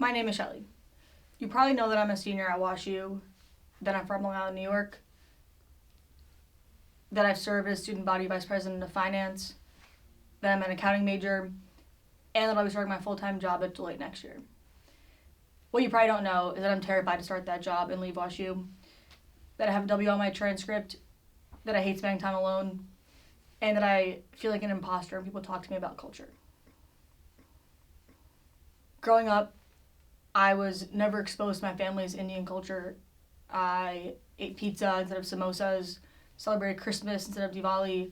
My name is Shelly. You probably know that I'm a senior at WashU, that I'm from Long Island, New York, that I've served as student body vice president of finance, that I'm an accounting major, and that I'll be starting my full-time job at Deloitte next year. What you probably don't know is that I'm terrified to start that job and leave WashU, that I have a W on my transcript, that I hate spending time alone, and that I feel like an imposter when people talk to me about culture. Growing up, I was never exposed to my family's Indian culture. I ate pizza instead of samosas, celebrated Christmas instead of Diwali,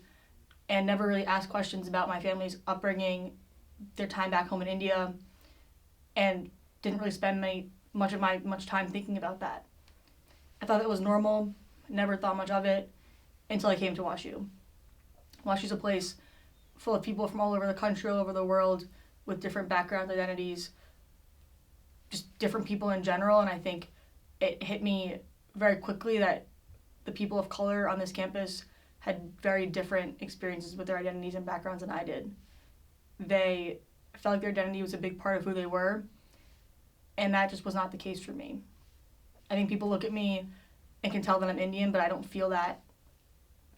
and never really asked questions about my family's upbringing, their time back home in India, and didn't really spend much time thinking about that. I thought it was normal, never thought much of it until I came to WashU. WashU's a place full of people from all over the country, all over the world, with different backgrounds, identities, just different people in general, and I think it hit me very quickly that the people of color on this campus had very different experiences with their identities and backgrounds than I did. They felt like their identity was a big part of who they were, and that just was not the case for me. I think people look at me and can tell that I'm Indian, but I don't feel that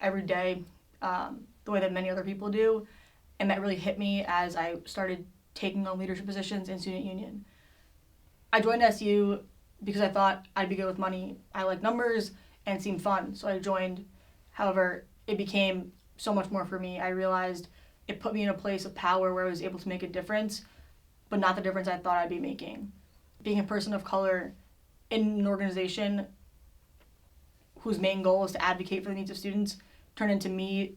every day the way that many other people do, and that really hit me as I started taking on leadership positions in student union. I joined SU because I thought I'd be good with money. I like numbers and it seemed fun, so I joined. However, it became so much more for me. I realized it put me in a place of power where I was able to make a difference, but not the difference I thought I'd be making. Being a person of color in an organization whose main goal is to advocate for the needs of students turned into me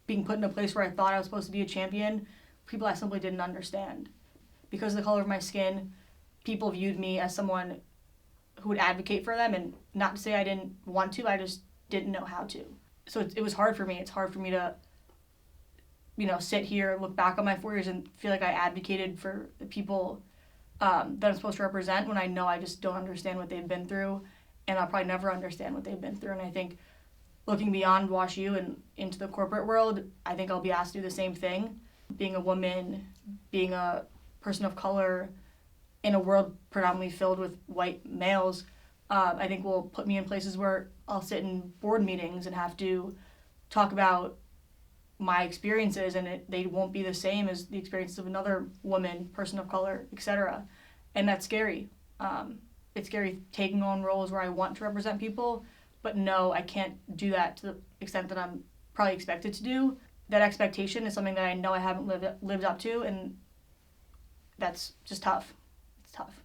being put in a place where I thought I was supposed to be a champion, people I simply didn't understand. Because of the color of my skin, people viewed me as someone who would advocate for them, and not to say I didn't want to, I just didn't know how to. So it was hard for me. It's hard for me to, sit here, look back on my 4 years and feel like I advocated for the people that I'm supposed to represent when I know I just don't understand what they've been through, and I'll probably never understand what they've been through. And I think looking beyond WashU and into the corporate world, I think I'll be asked to do the same thing. Being a woman, being a person of color, in a world predominantly filled with white males, I think will put me in places where I'll sit in board meetings and have to talk about my experiences, and they won't be the same as the experiences of another woman, person of color, etc. And that's scary. It's scary taking on roles where I want to represent people, but no, I can't do that to the extent that I'm probably expected to do. That expectation is something that I know I haven't lived up to, and that's just tough. It's tough.